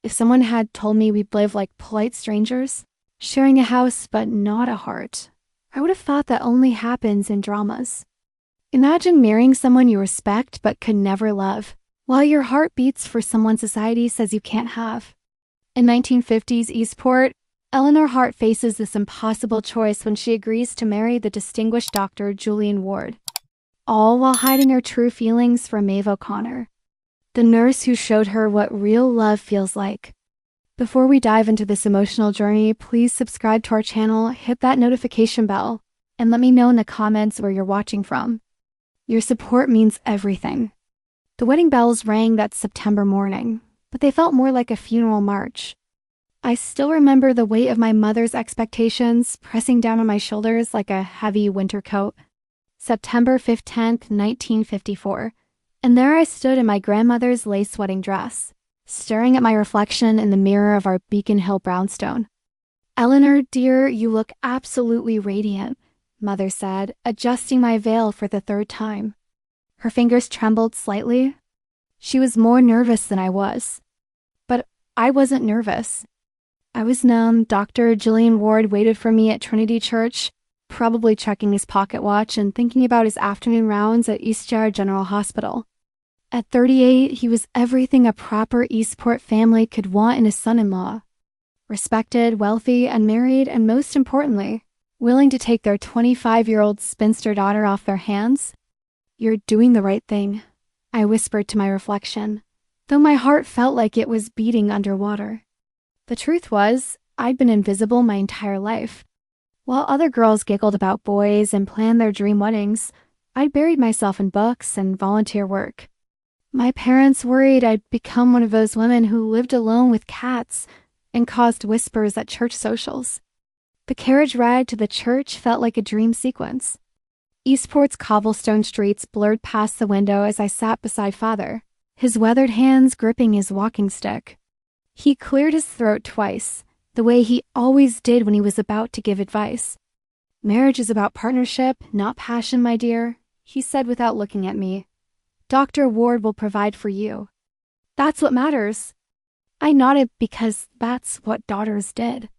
If someone had told me we'd live like polite strangers, sharing a house but not a heart, I would have thought that only happens in dramas. Imagine marrying someone you respect but could never love, while your heart beats for someone society says you can't have. In 1950s Eastport, Eleanor Hart faces this impossible choice when she agrees to marry the distinguished Dr. Julian Ward, all while hiding her true feelings for Maeve O'Connor, the nurse who showed her what real love feels like. Before we dive into this emotional journey, please subscribe to our channel, hit that notification bell, and let me know in the comments where you're watching from. Your support means everything. The wedding bells rang that September morning, but they felt more like a funeral march. I still remember the weight of my mother's expectations pressing down on my shoulders like a heavy winter coat. September 10th, 1954, and there I stood in my grandmother's lace wedding dress, staring at my reflection in the mirror of our Beacon Hill brownstone. "Eleanor, dear, you look absolutely radiant," Mother said, adjusting my veil for the third time. Her fingers trembled slightly. She was more nervous than I was. But I wasn't nervous. I was numb. Dr. Julian Ward waited for me at Trinity Church, probably checking his pocket watch and thinking about his afternoon rounds at Eastshire General Hospital. At 38, he was everything a proper Eastport family could want in a son-in-law. Respected, wealthy, unmarried, and most importantly, willing to take their 25-year-old spinster daughter off their hands. "You're doing the right thing," I whispered to my reflection, though my heart felt like it was beating underwater. The truth was, I'd been invisible my entire life. While other girls giggled about boys and planned their dream weddings, I'd buried myself in books and volunteer work. My parents worried I'd become one of those women who lived alone with cats and caused whispers at church socials. The carriage ride to the church felt like a dream sequence. Eastport's cobblestone streets blurred past the window as I sat beside Father, his weathered hands gripping his walking stick. He cleared his throat twice, the way he always did when he was about to give advice. "Marriage is about partnership, not passion, my dear," he said without looking at me. "Dr. Ward will provide for you. That's what matters." I nodded because that's what daughters did.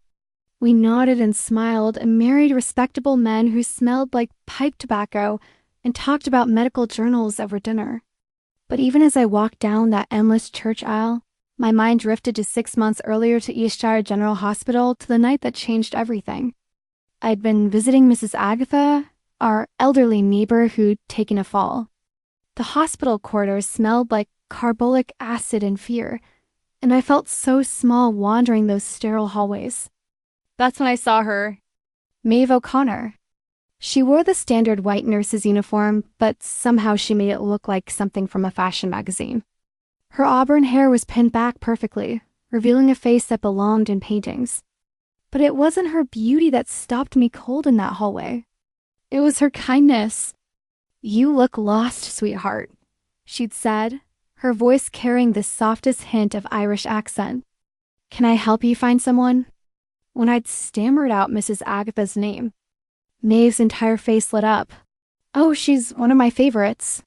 We nodded and smiled and married respectable men who smelled like pipe tobacco and talked about medical journals over dinner. But even as I walked down that endless church aisle, my mind drifted to 6 months earlier to Eastshire General Hospital, to the night that changed everything. I'd been visiting Mrs. Agatha, our elderly neighbor who'd taken a fall. The hospital corridors smelled like carbolic acid and fear, and I felt so small wandering those sterile hallways. That's when I saw her, Maeve O'Connor. She wore the standard white nurse's uniform, but somehow she made it look like something from a fashion magazine. Her auburn hair was pinned back perfectly, revealing a face that belonged in paintings. But it wasn't her beauty that stopped me cold in that hallway. It was her kindness. "You look lost, sweetheart," she'd said, her voice carrying the softest hint of Irish accent. "Can I help you find someone?" When I'd stammered out Mrs. Agatha's name, Maeve's entire face lit up. "Oh, she's one of my favorites.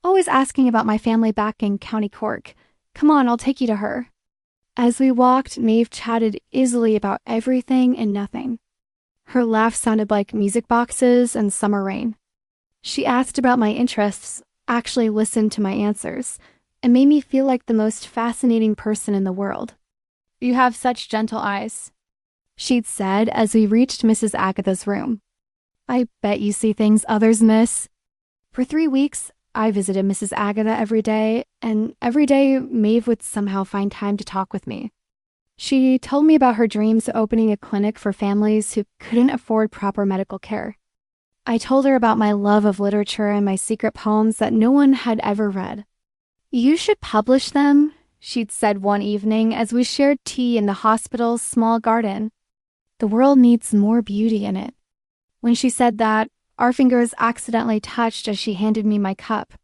Always asking about my family back in County Cork. Come on, I'll take you to her." As we walked, Maeve chatted easily about everything and nothing. Her laugh sounded like music boxes and summer rain. She asked about my interests, actually listened to my answers, and made me feel like the most fascinating person in the world. "You have such gentle eyes," she'd said as we reached Mrs. Agatha's room. "I bet you see things others miss." For 3 weeks, I visited Mrs. Agatha every day, and every day Maeve would somehow find time to talk with me. She told me about her dreams of opening a clinic for families who couldn't afford proper medical care. I told her about my love of literature and my secret poems that no one had ever read. "You should publish them," she'd said one evening as we shared tea in the hospital's small garden. "The world needs more beauty in it." When she said that, our fingers accidentally touched as she handed me my cup.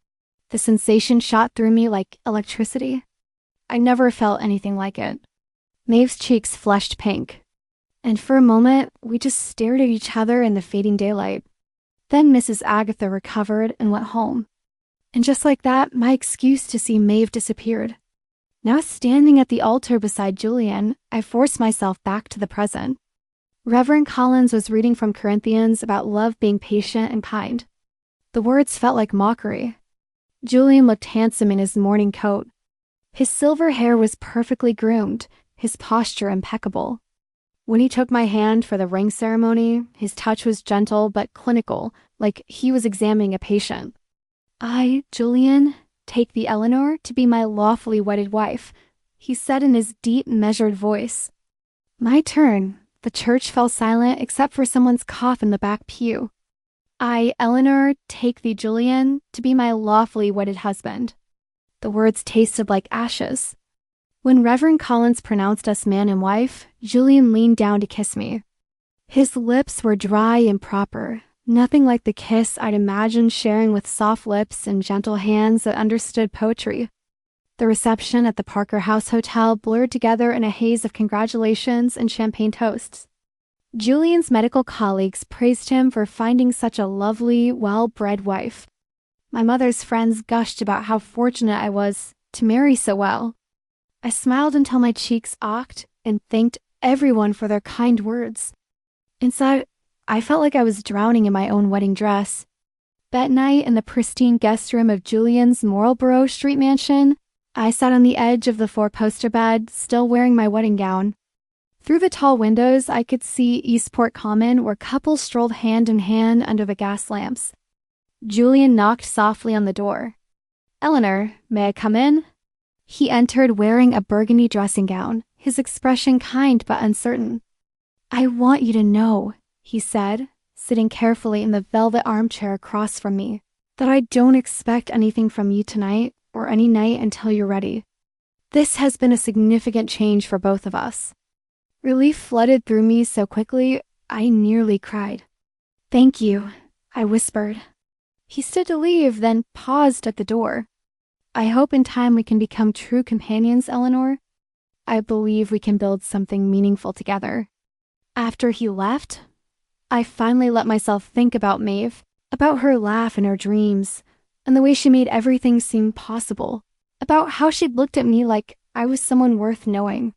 The sensation shot through me like electricity. I never felt anything like it. Maeve's cheeks flushed pink, and for a moment, we just stared at each other in the fading daylight. Then Mrs. Agatha recovered and went home. And just like that, my excuse to see Maeve disappeared. Now standing at the altar beside Julian, I forced myself back to the present. Reverend Collins was reading from Corinthians about love being patient and kind. The words felt like mockery. Julian looked handsome in his morning coat. His silver hair was perfectly groomed, his posture impeccable. When he took my hand for the ring ceremony, his touch was gentle but clinical, like he was examining a patient. I, Julian, take thee, Eleanor, to be my lawfully wedded wife, he said in his deep, measured voice. My turn. The church fell silent except for someone's cough in the back pew. I, Eleanor, take thee, Julian, to be my lawfully wedded husband. The words tasted like ashes. When Reverend Collins pronounced us man and wife, Julian leaned down to kiss me. His lips were dry and proper, nothing like the kiss I'd imagined sharing with soft lips and gentle hands that understood poetry. The reception at the Parker House Hotel blurred together in a haze of congratulations and champagne toasts. Julian's medical colleagues praised him for finding such a lovely, well-bred wife. My mother's friends gushed about how fortunate I was to marry so well. I smiled until my cheeks ached and thanked everyone for their kind words. Inside, I felt like I was drowning in my own wedding dress. That night in the pristine guest room of Julian's Marlborough Street mansion, I sat on the edge of the four-poster bed, still wearing my wedding gown. Through the tall windows, I could see Eastport Common, where couples strolled hand in hand under the gas lamps. Julian knocked softly on the door. Eleanor, may I come in? He entered wearing a burgundy dressing gown, his expression kind but uncertain. I want you to know, he said, sitting carefully in the velvet armchair across from me, that I don't expect anything from you tonight or any night until you're ready. This has been a significant change for both of us. Relief flooded through me so quickly, I nearly cried. Thank you, I whispered. He stood to leave, then paused at the door. I hope in time we can become true companions, Eleanor. I believe we can build something meaningful together. After he left, I finally let myself think about Maeve, about her laugh and her dreams, and the way she made everything seem possible, about how she'd looked at me like I was someone worth knowing.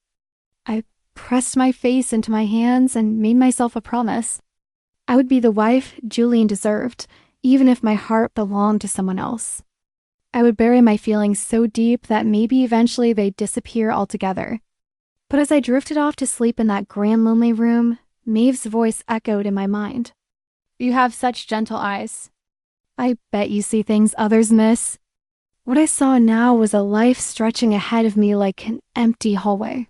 I pressed my face into my hands and made myself a promise. I would be the wife Julian deserved, even if my heart belonged to someone else. I would bury my feelings so deep that maybe eventually they'd disappear altogether. But as I drifted off to sleep in that grand lonely room, Maeve's voice echoed in my mind. You have such gentle eyes. I bet you see things others miss. What I saw now was a life stretching ahead of me like an empty hallway.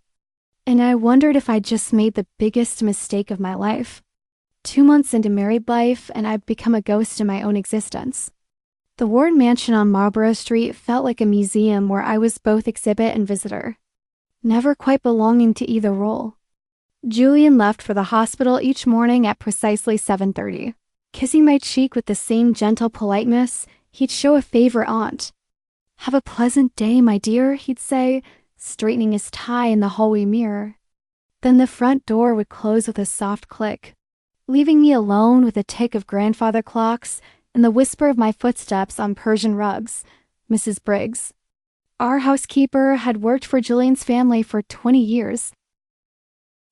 And I wondered if I'd just made the biggest mistake of my life. 2 months into married life, and I'd become a ghost in my own existence. The Ward Mansion on Marlborough Street felt like a museum where I was both exhibit and visitor, never quite belonging to either role. Julian left for the hospital each morning at precisely 7:30. Kissing my cheek with the same gentle politeness he'd show a favorite aunt. Have a pleasant day, my dear, he'd say, straightening his tie in the hallway mirror. Then the front door would close with a soft click, leaving me alone with the tick of grandfather clocks and the whisper of my footsteps on Persian rugs, Mrs. Briggs. Our housekeeper had worked for Julian's family for 20 years.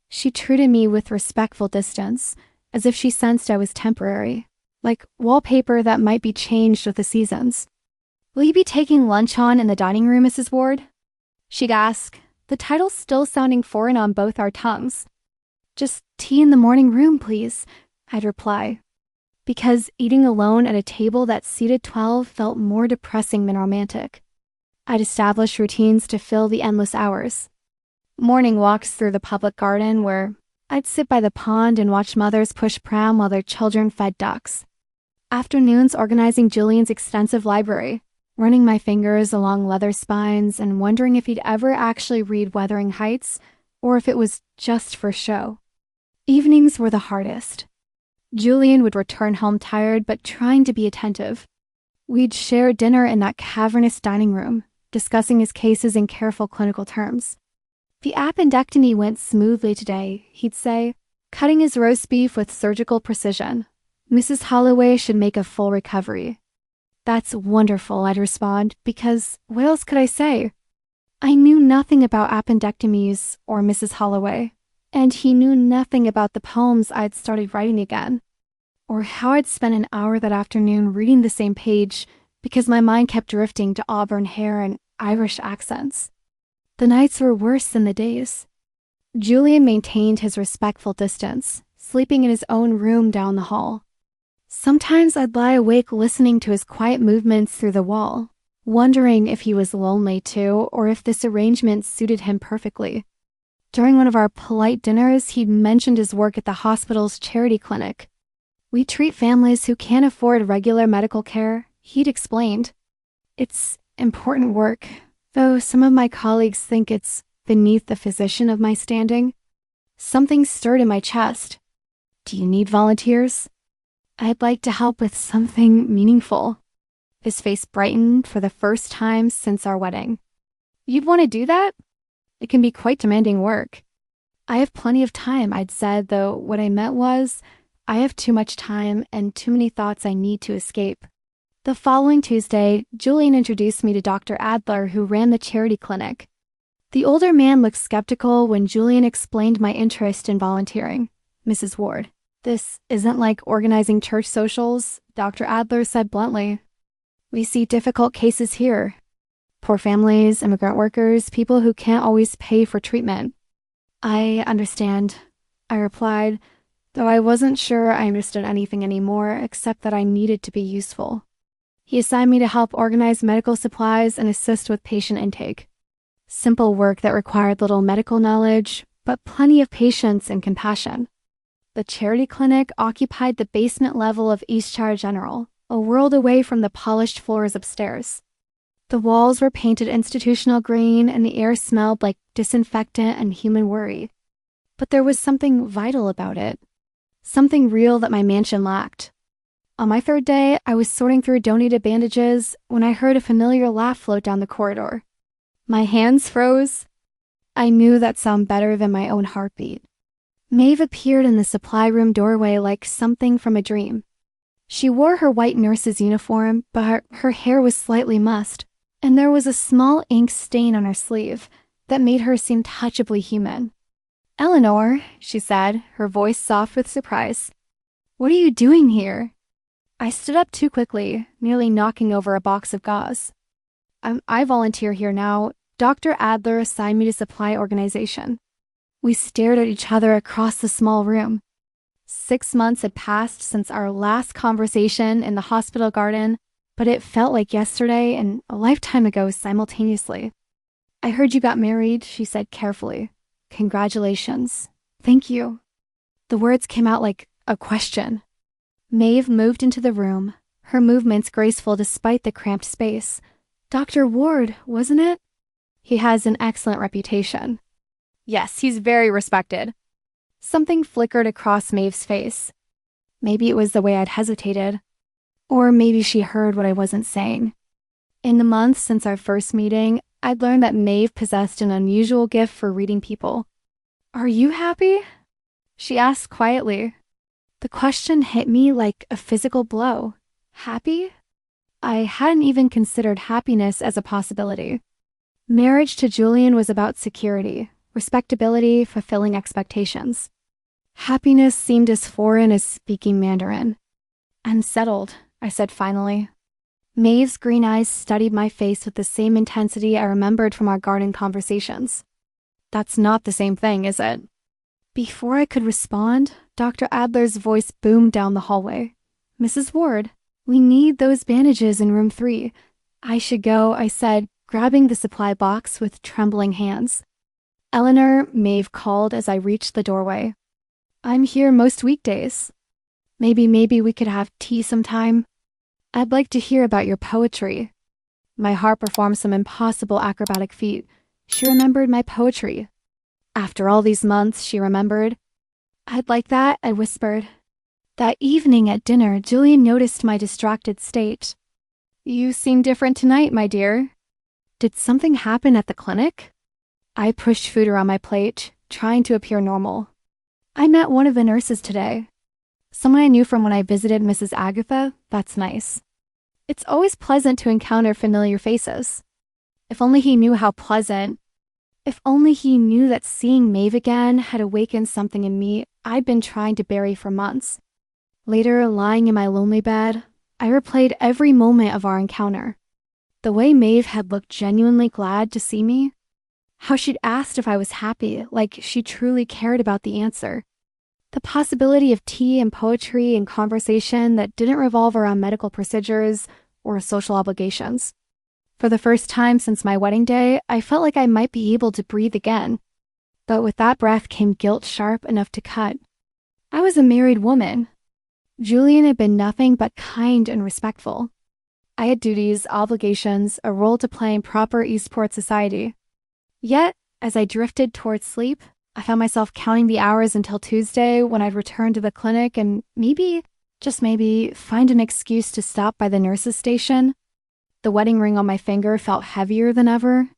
She treated me with respectful distance, as if she sensed I was temporary, like wallpaper that might be changed with the seasons. Will you be taking lunch on in the dining room, Mrs. Ward? She'd ask, the title still sounding foreign on both our tongues. Just tea in the morning room, please, I'd reply, because eating alone at a table that seated 12 felt more depressing than romantic. I'd establish routines to fill the endless hours. Morning walks through the public garden where I'd sit by the pond and watch mothers push pram while their children fed ducks. Afternoons organizing Julian's extensive library, running my fingers along leather spines and wondering if he'd ever actually read Wuthering Heights or if it was just for show. Evenings were the hardest. Julian would return home tired but trying to be attentive. We'd share dinner in that cavernous dining room, discussing his cases in careful clinical terms. The appendectomy went smoothly today, he'd say, cutting his roast beef with surgical precision. Mrs. Holloway should make a full recovery. That's wonderful, I'd respond, because what else could I say? I knew nothing about appendectomies or Mrs. Holloway, and he knew nothing about the poems I'd started writing again, or how I'd spent an hour that afternoon reading the same page because my mind kept drifting to auburn hair and Irish accents. The nights were worse than the days. Julian maintained his respectful distance, sleeping in his own room down the hall. Sometimes I'd lie awake listening to his quiet movements through the wall, wondering if he was lonely too or if this arrangement suited him perfectly. During one of our polite dinners, he mentioned his work at the hospital's charity clinic. We treat families who can't afford regular medical care, he'd explained. It's important work, though some of my colleagues think it's beneath the physician of my standing. Something stirred in my chest. Do you need volunteers? I'd like to help with something meaningful. His face brightened for the first time since our wedding. You'd want to do that? It can be quite demanding work. I have plenty of time, I'd said, though what I meant was, I have too much time and too many thoughts I need to escape. The following Tuesday, Julian introduced me to Dr. Adler, who ran the charity clinic. The older man looked skeptical when Julian explained my interest in volunteering. Mrs. Ward, this isn't like organizing church socials, Dr. Adler said bluntly. We see difficult cases here. Poor families, immigrant workers, people who can't always pay for treatment. I understand, I replied, though I wasn't sure I understood anything anymore except that I needed to be useful. He assigned me to help organize medical supplies and assist with patient intake. Simple work that required little medical knowledge, but plenty of patience and compassion. The charity clinic occupied the basement level of Eastshire General, a world away from the polished floors upstairs. The walls were painted institutional green and the air smelled like disinfectant and human worry. But there was something vital about it. Something real that my mansion lacked. On my third day, I was sorting through donated bandages when I heard a familiar laugh float down the corridor. My hands froze. I knew that sound better than my own heartbeat. Maeve appeared in the supply room doorway like something from a dream. She wore her white nurse's uniform, but her hair was slightly mussed, and there was a small ink stain on her sleeve that made her seem touchably human. "Eleanor," she said, her voice soft with surprise. "What are you doing here?" I stood up too quickly, nearly knocking over a box of gauze. I volunteer here now. Dr. Adler assigned me to supply organization. We stared at each other across the small room. 6 months had passed since our last conversation in the hospital garden, but it felt like yesterday and a lifetime ago simultaneously. "I heard you got married," she said carefully. "Congratulations." "Thank you." The words came out like a question. Maeve moved into the room, her movements graceful despite the cramped space. "Dr. Ward, wasn't it?" "He has an excellent reputation." "Yes, he's very respected." Something flickered across Maeve's face. Maybe it was the way I'd hesitated. Or maybe she heard what I wasn't saying. In the months since our first meeting, I'd learned that Maeve possessed an unusual gift for reading people. "Are you happy?" she asked quietly. The question hit me like a physical blow. Happy? I hadn't even considered happiness as a possibility. Marriage to Julian was about security, respectability, fulfilling expectations. Happiness seemed as foreign as speaking Mandarin. "I'm settled," I said finally. Maeve's green eyes studied my face with the same intensity I remembered from our garden conversations. "That's not the same thing, is it?" Before I could respond, Dr. Adler's voice boomed down the hallway. "Mrs. Ward, we need those bandages in room 3. "I should go," I said, grabbing the supply box with trembling hands. "Eleanor," Maeve called as I reached the doorway. "I'm here most weekdays. Maybe we could have tea sometime. I'd like to hear about your poetry." My heart performed some impossible acrobatic feat. She remembered my poetry. After all these months, she remembered. "I'd like that," I whispered. That evening at dinner, Julian noticed my distracted state. "You seem different tonight, my dear. Did something happen at the clinic?" I pushed food around my plate, trying to appear normal. "I met one of the nurses today. Someone I knew from when I visited Mrs. Agatha. That's nice. It's always pleasant to encounter familiar faces." If only he knew how pleasant. If only he knew that seeing Maeve again had awakened something in me I'd been trying to bury for months. Later, lying in my lonely bed, I replayed every moment of our encounter. The way Maeve had looked genuinely glad to see me. How she'd asked if I was happy, like she truly cared about the answer. The possibility of tea and poetry and conversation that didn't revolve around medical procedures or social obligations. For the first time since my wedding day, I felt like I might be able to breathe again. But with that breath came guilt sharp enough to cut. I was a married woman. Julian had been nothing but kind and respectful. I had duties, obligations, a role to play in proper Eastport society. Yet, as I drifted towards sleep, I found myself counting the hours until Tuesday when I'd return to the clinic and maybe, just maybe, find an excuse to stop by the nurse's station. The wedding ring on my finger felt heavier than ever.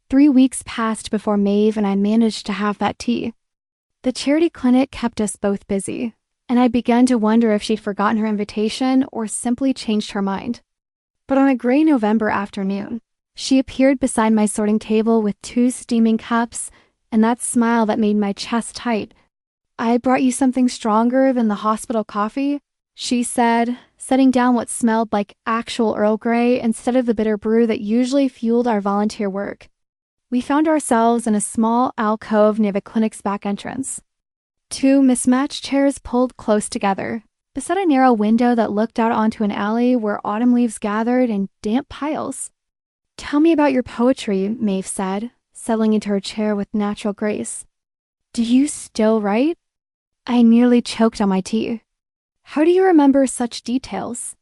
3 weeks passed before Maeve and I managed to have that tea. The charity clinic kept us both busy, and I'd begun to wonder if she'd forgotten her invitation or simply changed her mind. But on a gray November afternoon, she appeared beside my sorting table with 2 steaming cups and that smile that made my chest tight. "I brought you something stronger than the hospital coffee," she said, setting down what smelled like actual Earl Grey instead of the bitter brew that usually fueled our volunteer work. We found ourselves in a small alcove near the clinic's back entrance. 2 mismatched chairs pulled close together, beside a narrow window that looked out onto an alley where autumn leaves gathered in damp piles. "Tell me about your poetry," Maeve said, settling into her chair with natural grace. "Do you still write?" I nearly choked on my tea. "How do you remember such details?"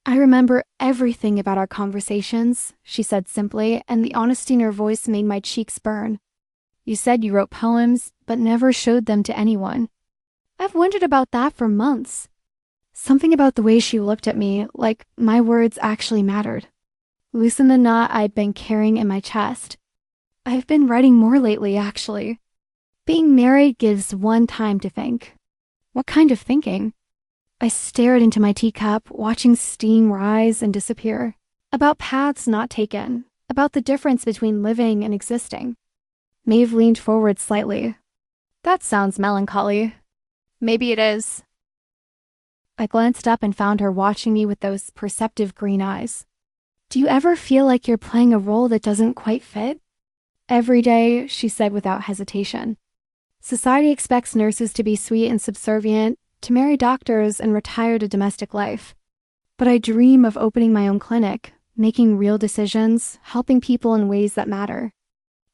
"I remember everything about our conversations," she said simply, and the honesty in her voice made my cheeks burn. "You said you wrote poems, but never showed them to anyone." I've wondered about that for months. Something about the way she looked at me, like my words actually mattered. Loosened the knot I'd been carrying in my chest. I've been writing more lately, actually. Being married gives one time to think. What kind of thinking? I stared into my teacup, watching steam rise and disappear. About paths not taken. About the difference between living and existing. Maeve leaned forward slightly. "That sounds melancholy." "Maybe it is." I glanced up and found her watching me with those perceptive green eyes. "Do you ever feel like you're playing a role that doesn't quite fit?" "Every day," she said without hesitation. "Society expects nurses to be sweet and subservient, to marry doctors and retire to domestic life. But I dream of opening my own clinic, making real decisions, helping people in ways that matter.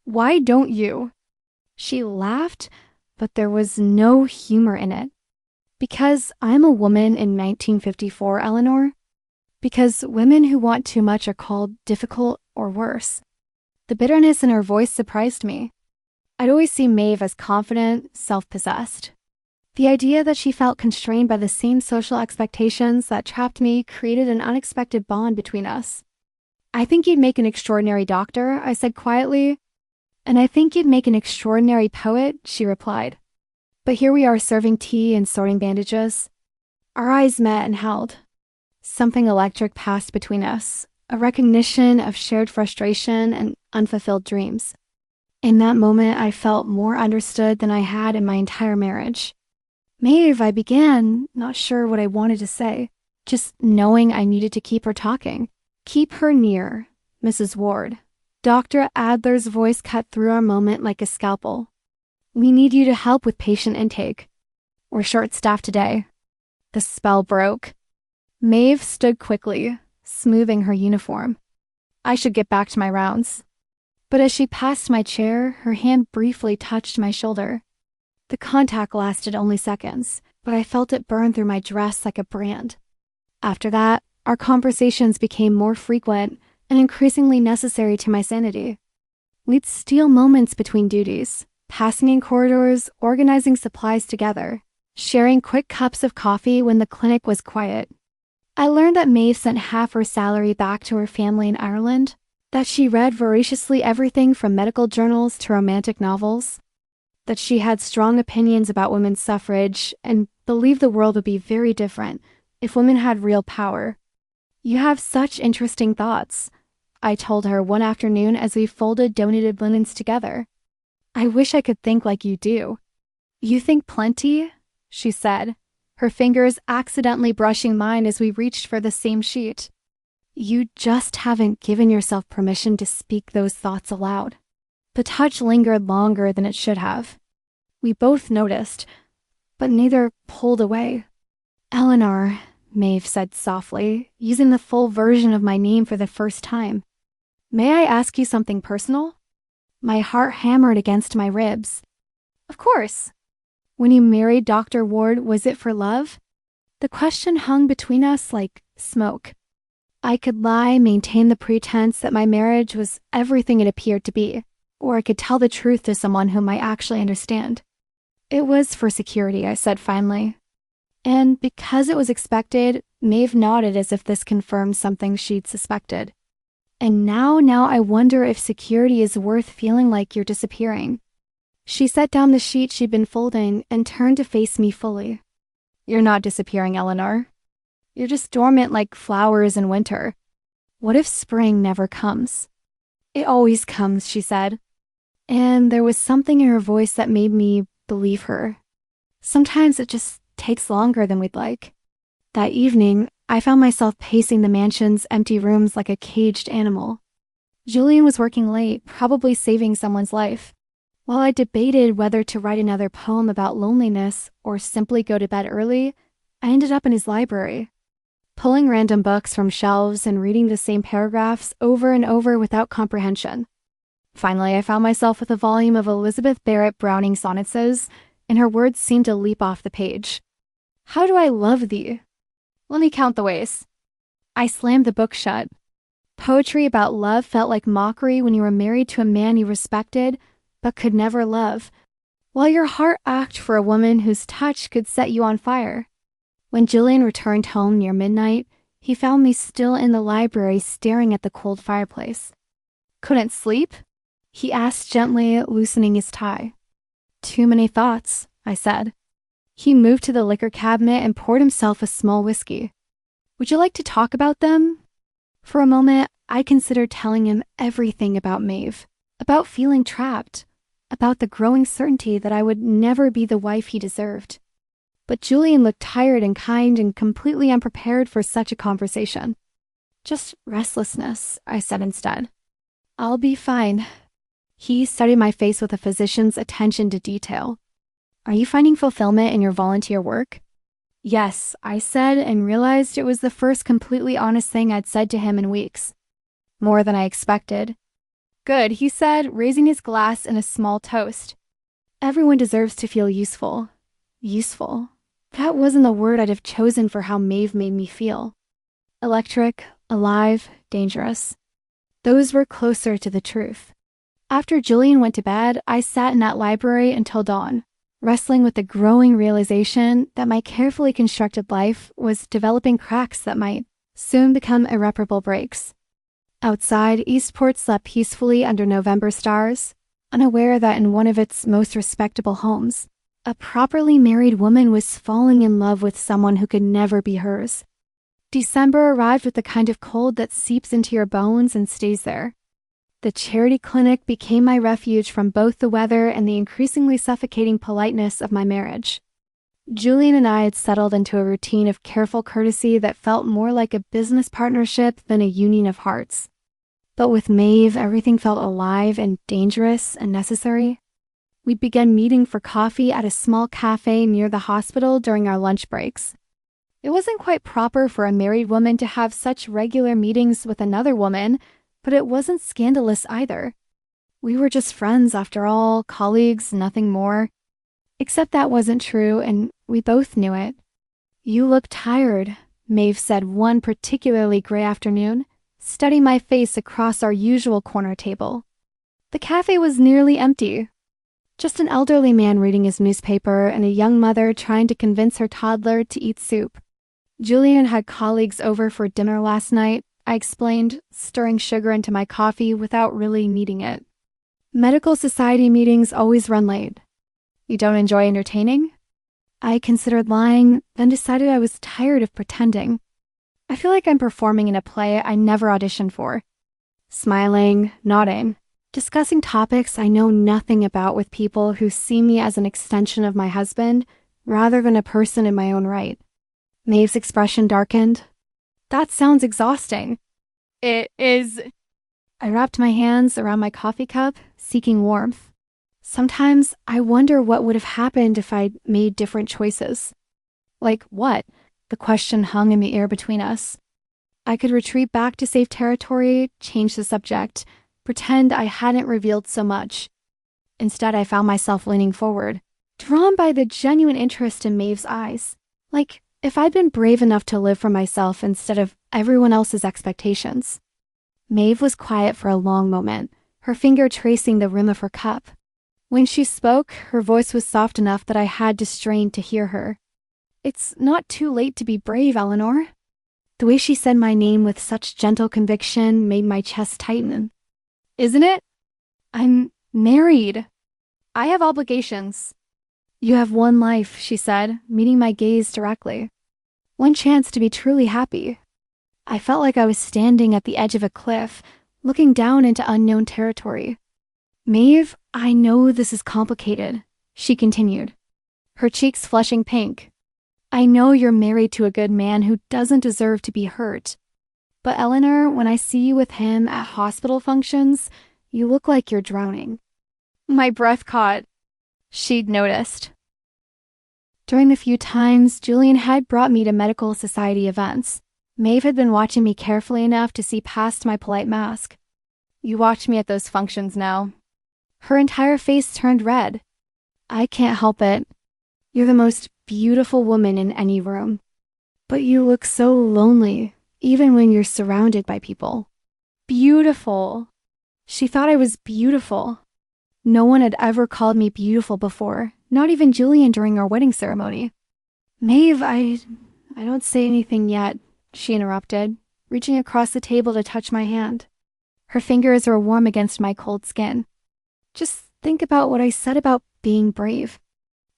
Why don't you?" She laughed, but there was no humor in it. "Because I'm a woman in 1954, Eleanor. Because women who want too much are called difficult or worse." The bitterness in her voice surprised me. I'd always seen Maeve as confident, self-possessed. The idea that she felt constrained by the same social expectations that trapped me created an unexpected bond between us. "I think you'd make an extraordinary doctor," I said quietly. "And I think you'd make an extraordinary poet," she replied. But here we are serving tea and sorting bandages. Our eyes met and held. Something electric passed between us, a recognition of shared frustration and unfulfilled dreams. In that moment, I felt more understood than I had in my entire marriage. "Maeve," I began, not sure what I wanted to say, just knowing I needed to keep her talking. "Keep her near, Mrs. Ward." Dr. Adler's voice cut through our moment like a scalpel. "We need you to help with patient intake. We're short-staffed today." The spell broke. Maeve stood quickly, smoothing her uniform. I should get back to my rounds. But as she passed my chair, her hand briefly touched my shoulder. The contact lasted only seconds, but I felt it burn through my dress like a brand. After that, our conversations became more frequent and increasingly necessary to my sanity. We'd steal moments between duties, passing in corridors, organizing supplies together, sharing quick cups of coffee when the clinic was quiet. I learned that Maeve sent half her salary back to her family in Ireland, that she read voraciously everything from medical journals to romantic novels, that she had strong opinions about women's suffrage and believed the world would be very different if women had real power. "You have such interesting thoughts. I told her one afternoon as we folded donated linens together. I wish I could think like you do. You think plenty? She said, her fingers accidentally brushing mine as we reached for the same sheet. You just haven't given yourself permission to speak those thoughts aloud. The touch lingered longer than it should have. We both noticed, but neither pulled away. Eleanor, Maeve said softly, using the full version of my name for the first time. May I ask you something personal? My heart hammered against my ribs. Of course. When you married Dr. Ward, was it for love? The question hung between us like smoke. I could lie, maintain the pretense that my marriage was everything it appeared to be, or I could tell the truth to someone whom I actually understand. It was for security, I said finally. And because it was expected, Maeve nodded as if this confirmed something she'd suspected. And now I wonder if security is worth feeling like you're disappearing. She set down the sheet she'd been folding and turned to face me fully. You're not disappearing, Eleanor. You're just dormant like flowers in winter. What if spring never comes? It always comes, she said. And there was something in her voice that made me believe her. Sometimes it just takes longer than we'd like. That evening, I found myself pacing the mansion's empty rooms like a caged animal. Julian was working late, probably saving someone's life. While I debated whether to write another poem about loneliness or simply go to bed early, I ended up in his library, pulling random books from shelves and reading the same paragraphs over and over without comprehension. Finally, I found myself with a volume of Elizabeth Barrett Browning sonnets, and her words seemed to leap off the page. How do I love thee? Let me count the ways. I slammed the book shut. Poetry about love felt like mockery when you were married to a man you respected but could never love, while your heart ached for a woman whose touch could set you on fire. When Julian returned home near midnight, he found me still in the library staring at the cold fireplace. Couldn't sleep? He asked gently, loosening his tie. Too many thoughts, I said. He moved to the liquor cabinet and poured himself a small whiskey. Would you like to talk about them? For a moment, I considered telling him everything about Maeve, about feeling trapped, about the growing certainty that I would never be the wife he deserved. But Julian looked tired and kind and completely unprepared for such a conversation. Just restlessness, I said instead. I'll be fine. He studied my face with a physician's attention to detail. Are you finding fulfillment in your volunteer work? Yes, I said, and realized it was the first completely honest thing I'd said to him in weeks. More than I expected. Good, he said, raising his glass in a small toast. Everyone deserves to feel useful. Useful. That wasn't the word I'd have chosen for how Maeve made me feel. Electric, alive, dangerous. Those were closer to the truth. After Julian went to bed, I sat in that library until dawn, wrestling with the growing realization that my carefully constructed life was developing cracks that might soon become irreparable breaks. Outside, Eastport slept peacefully under November stars, unaware that in one of its most respectable homes, a properly married woman was falling in love with someone who could never be hers. December arrived with the kind of cold that seeps into your bones and stays there. The charity clinic became my refuge from both the weather and the increasingly suffocating politeness of my marriage. Julian and I had settled into a routine of careful courtesy that felt more like a business partnership than a union of hearts. But with Maeve, everything felt alive and dangerous and necessary. We began meeting for coffee at a small cafe near the hospital during our lunch breaks. It wasn't quite proper for a married woman to have such regular meetings with another woman, but it wasn't scandalous either. We were just friends after all, colleagues, nothing more. Except that wasn't true, and we both knew it. You look tired, Maeve said one particularly gray afternoon, studying my face across our usual corner table. The cafe was nearly empty. Just an elderly man reading his newspaper and a young mother trying to convince her toddler to eat soup. Julian had colleagues over for dinner last night, I explained, stirring sugar into my coffee without really needing it. Medical society meetings always run late. You don't enjoy entertaining? I considered lying, then decided I was tired of pretending. I feel like I'm performing in a play I never auditioned for. smiling, nodding, discussing topics I know nothing about with people who see me as an extension of my husband rather than a person in my own right. Maeve's expression darkened. That sounds exhausting. It is. I wrapped my hands around my coffee cup, seeking warmth. Sometimes I wonder what would have happened if I'd made different choices. Like what? The question hung in the air between us. I could retreat back to safe territory, change the subject, pretend I hadn't revealed so much. Instead, I found myself leaning forward, drawn by the genuine interest in Maeve's eyes. Like if I'd been brave enough to live for myself instead of everyone else's expectations. Maeve was quiet for a long moment, her finger tracing the rim of her cup. When she spoke, her voice was soft enough that I had to strain to hear her. It's not too late to be brave, Eleanor. The way she said my name with such gentle conviction made my chest tighten. Isn't it? I'm married. I have obligations. You have one life, she said, meeting my gaze directly. One chance to be truly happy. I felt like I was standing at the edge of a cliff, looking down into unknown territory. Maeve, I know this is complicated, she continued, her cheeks flushing pink. I know you're married to a good man who doesn't deserve to be hurt. But Eleanor, when I see you with him at hospital functions, you look like you're drowning. My breath caught. She'd noticed. During the few times Julian had brought me to medical society events, Maeve had been watching me carefully enough to see past my polite mask. You watch me at those functions now. Her entire face turned red. I can't help it. You're the most beautiful woman in any room. But you look so lonely, even when you're surrounded by people. Beautiful. She thought I was beautiful. No one had ever called me beautiful before, not even Julian during our wedding ceremony. Maeve, I don't say anything yet, she interrupted, reaching across the table to touch my hand. Her fingers were warm against my cold skin. Just think about what I said about being brave.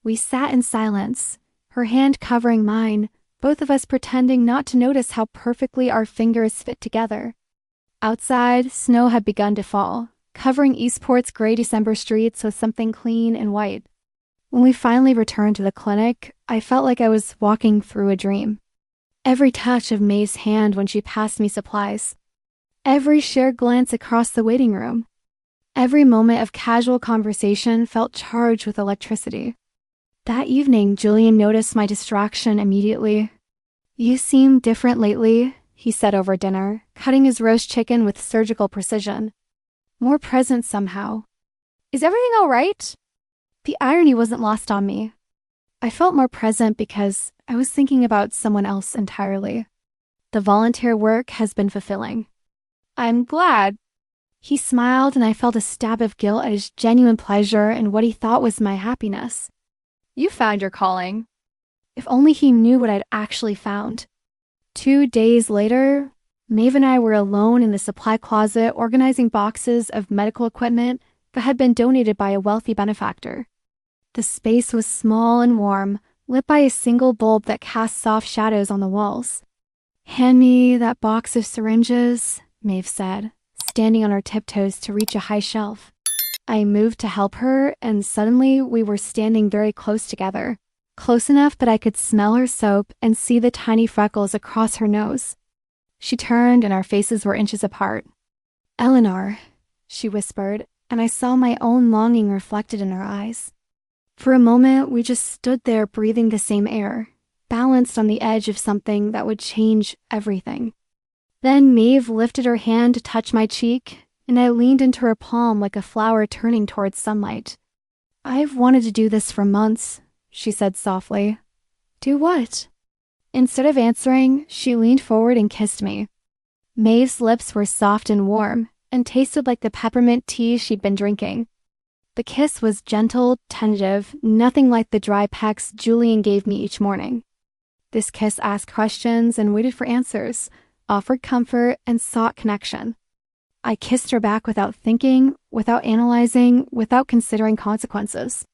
We sat in silence, her hand covering mine, both of us pretending not to notice how perfectly our fingers fit together. Outside, snow had begun to fall, covering Eastport's gray December streets with something clean and white. When we finally returned to the clinic, I felt like I was walking through a dream. Every touch of Maeve's hand when she passed me supplies. Every shared glance across the waiting room. Every moment of casual conversation felt charged with electricity. That evening, Julian noticed my distraction immediately. You seem different lately, he said over dinner, cutting his roast chicken with surgical precision. More present somehow. Is everything all right? The irony wasn't lost on me. I felt more present because I was thinking about someone else entirely. The volunteer work has been fulfilling. I'm glad. He smiled, and I felt a stab of guilt at his genuine pleasure in what he thought was my happiness. You found your calling. If only he knew what I'd actually found. 2 days later, Maeve and I were alone in the supply closet organizing boxes of medical equipment that had been donated by a wealthy benefactor. The space was small and warm, lit by a single bulb that cast soft shadows on the walls. Hand me that box of syringes, Maeve said, standing on her tiptoes to reach a high shelf. I moved to help her, and suddenly we were standing very close together, close enough that I could smell her soap and see the tiny freckles across her nose. She turned, and our faces were inches apart. Eleanor, she whispered, and I saw my own longing reflected in her eyes. For a moment, we just stood there breathing the same air, balanced on the edge of something that would change everything. Then Maeve lifted her hand to touch my cheek, and I leaned into her palm like a flower turning towards sunlight. I've wanted to do this for months, she said softly. Do what? Instead of answering, she leaned forward and kissed me. Maeve's lips were soft and warm, and tasted like the peppermint tea she'd been drinking. The kiss was gentle, tentative, nothing like the dry pecks Julian gave me each morning. This kiss asked questions and waited for answers, offered comfort, and sought connection. I kissed her back without thinking, without analyzing, without considering consequences.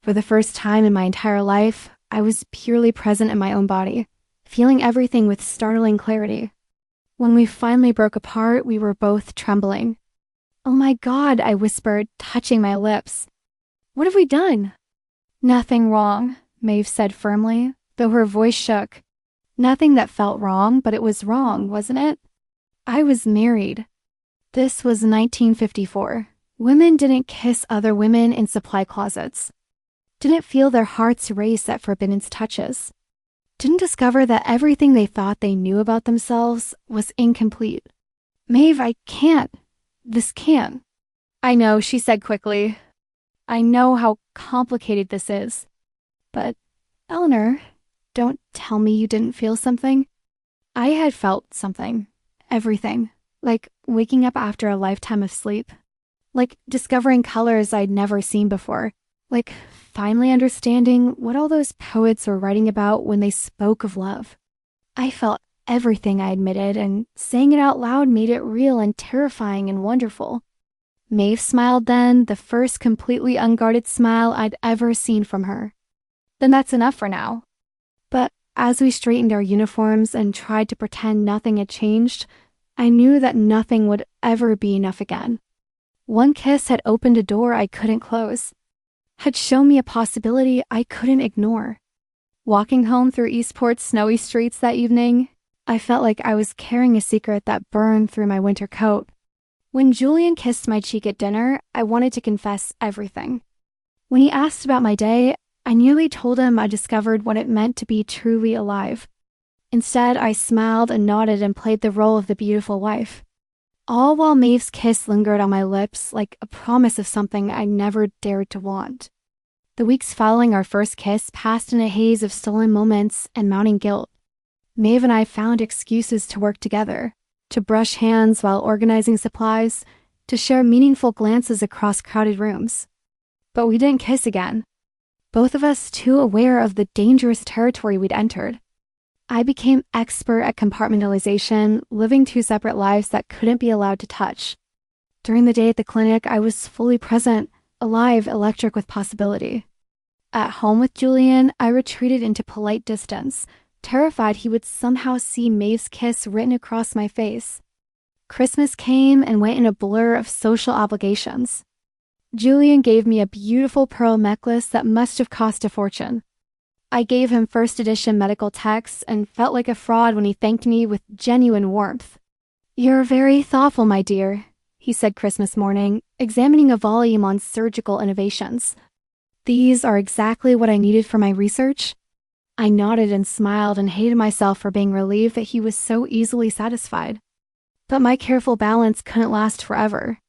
For the first time in my entire life, I was purely present in my own body, feeling everything with startling clarity. When we finally broke apart, we were both trembling. "Oh my God," I whispered, touching my lips. "What have we done?" "Nothing wrong," Maeve said firmly, though her voice shook. Nothing that felt wrong, but it was wrong, wasn't it? I was married. This was 1954. Women didn't kiss other women in supply closets. Didn't feel their hearts race at forbidden touches. Didn't discover that everything they thought they knew about themselves was incomplete. "Maeve, I can't. This can't." "I know," she said quickly. "I know how complicated this is. But, Eleanor, don't tell me you didn't feel something." I had felt something. Everything. Like waking up after a lifetime of sleep. Like discovering colors I'd never seen before. Like finally understanding what all those poets were writing about when they spoke of love. I felt everything, I admitted, and saying it out loud made it real and terrifying and wonderful. Maeve smiled then, the first completely unguarded smile I'd ever seen from her. "Then that's enough for now." But as we straightened our uniforms and tried to pretend nothing had changed, I knew that nothing would ever be enough again. One kiss had opened a door I couldn't close, had shown me a possibility I couldn't ignore. Walking home through Eastport's snowy streets that evening, I felt like I was carrying a secret that burned through my winter coat. When Julian kissed my cheek at dinner, I wanted to confess everything. When he asked about my day, I nearly told him I discovered what it meant to be truly alive. Instead, I smiled and nodded and played the role of the beautiful wife. All while Maeve's kiss lingered on my lips like a promise of something I never dared to want. The weeks following our first kiss passed in a haze of stolen moments and mounting guilt. Maeve and I found excuses to work together, to brush hands while organizing supplies, to share meaningful glances across crowded rooms. But we didn't kiss again. Both of us too aware of the dangerous territory we'd entered. I became expert at compartmentalization, living two separate lives that couldn't be allowed to touch. During the day at the clinic, I was fully present, alive, electric with possibility. At home with Julian, I retreated into polite distance, terrified he would somehow see Maeve's kiss written across my face. Christmas came and went in a blur of social obligations. Julian gave me a beautiful pearl necklace that must have cost a fortune. I gave him first edition medical texts and felt like a fraud when he thanked me with genuine warmth. "You're very thoughtful, my dear," he said Christmas morning, examining a volume on surgical innovations. "These are exactly what I needed for my research." I nodded and smiled and hated myself for being relieved that he was so easily satisfied. But my careful balance couldn't last forever.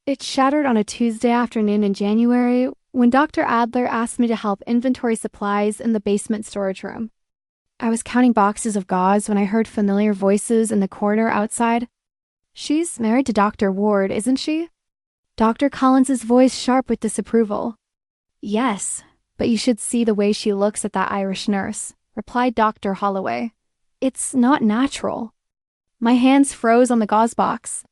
It shattered on a Tuesday afternoon in January when Dr. Adler asked me to help inventory supplies in the basement storage room. I was counting boxes of gauze when I heard familiar voices in the corridor outside. "She's married to Dr. Ward, isn't she?" Dr. Collins's voice sharp with disapproval. "Yes, but you should see the way she looks at that Irish nurse," replied Dr. Holloway. "It's not natural." My hands froze on the gauze box.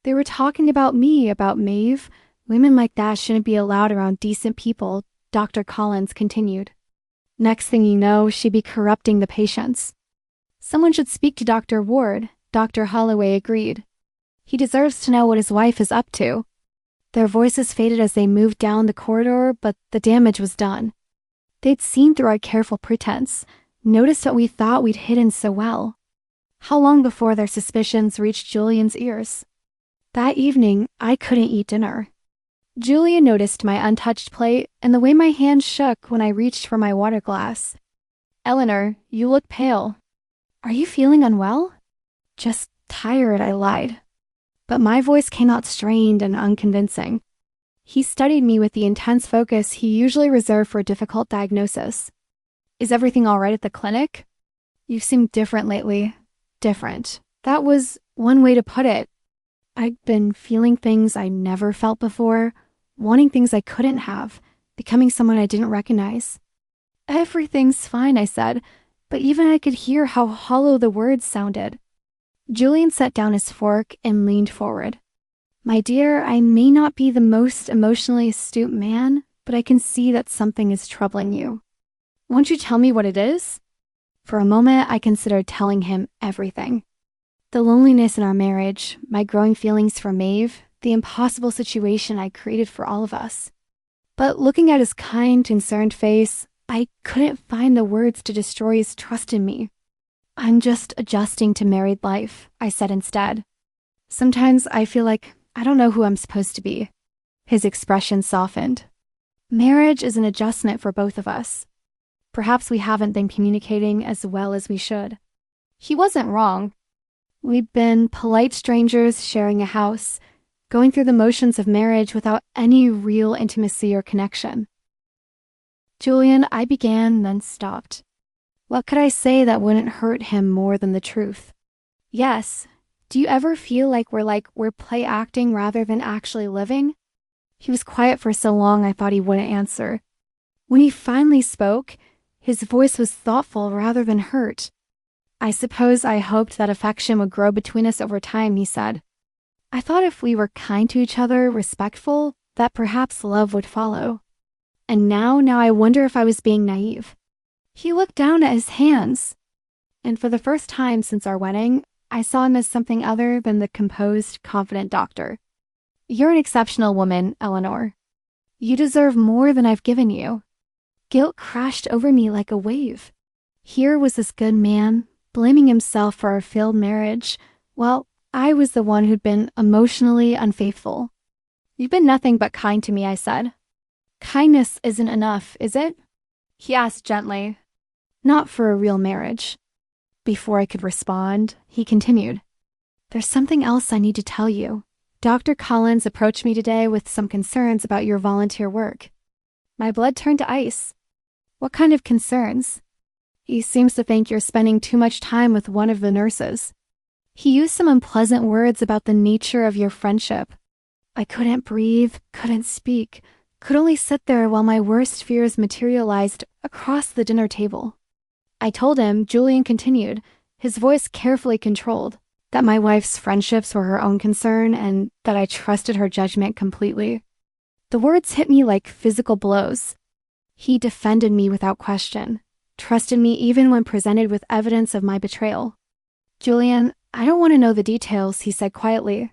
They were talking about me, about Maeve. "Women like that shouldn't be allowed around decent people," Dr. Collins continued. "Next thing you know, she'd be corrupting the patients." "Someone should speak to Dr. Ward," Dr. Holloway agreed. "He deserves to know what his wife is up to." Their voices faded as they moved down the corridor, but the damage was done. They'd seen through our careful pretense, noticed what we thought we'd hidden so well. How long before their suspicions reached Julian's ears? That evening, I couldn't eat dinner. Julian noticed my untouched plate and the way my hand shook when I reached for my water glass. "Eleanor, you look pale." "Are you feeling unwell?" "Just tired," I lied. But my voice came out strained and unconvincing. He studied me with the intense focus he usually reserved for a difficult diagnosis. "Is everything all right at the clinic?" "You seem different lately." Different. That was one way to put it. I'd been feeling things I never felt before, wanting things I couldn't have, becoming someone I didn't recognize. "Everything's fine," I said, but even I could hear how hollow the words sounded. Julian set down his fork and leaned forward. "My dear, I may not be the most emotionally astute man, but I can see that something is troubling you. Won't you tell me what it is?" For a moment, I considered telling him everything. The loneliness in our marriage, my growing feelings for Maeve, the impossible situation I created for all of us. But looking at his kind, concerned face, I couldn't find the words to destroy his trust in me. "I'm just adjusting to married life," I said instead. "Sometimes I feel like I don't know who I'm supposed to be." His expression softened. "Marriage is an adjustment for both of us. Perhaps we haven't been communicating as well as we should." He wasn't wrong. We'd been polite strangers sharing a house, going through the motions of marriage without any real intimacy or connection. "Julian," I began, then stopped. What could I say that wouldn't hurt him more than the truth? "Yes. Do you ever feel like we're play acting rather than actually living?" He was quiet for so long I thought he wouldn't answer. When he finally spoke, his voice was thoughtful rather than hurt. "I suppose I hoped that affection would grow between us over time," he said. "I thought if we were kind to each other, respectful, that perhaps love would follow. And now I wonder if I was being naive." He looked down at his hands, and for the first time since our wedding, I saw him as something other than the composed, confident doctor. "You're an exceptional woman, Eleanor. You deserve more than I've given you." Guilt crashed over me like a wave. Here was this good man, blaming himself for our failed marriage, while I was the one who'd been emotionally unfaithful. "You've been nothing but kind to me," I said. "Kindness isn't enough, is it?" he asked gently. "Not for a real marriage." Before I could respond, he continued, "There's something else I need to tell you. Dr. Collins approached me today with some concerns about your volunteer work." My blood turned to ice. "What kind of concerns?" "He seems to think you're spending too much time with one of the nurses. He used some unpleasant words about the nature of your friendship." I couldn't breathe, couldn't speak, could only sit there while my worst fears materialized across the dinner table. I told him, Julian continued, his voice carefully controlled, that my wife's friendships were her own concern and that I trusted her judgment completely. The words hit me like physical blows. He defended me without question, trusted me even when presented with evidence of my betrayal. "Julian, I don't want to know the details," he said quietly.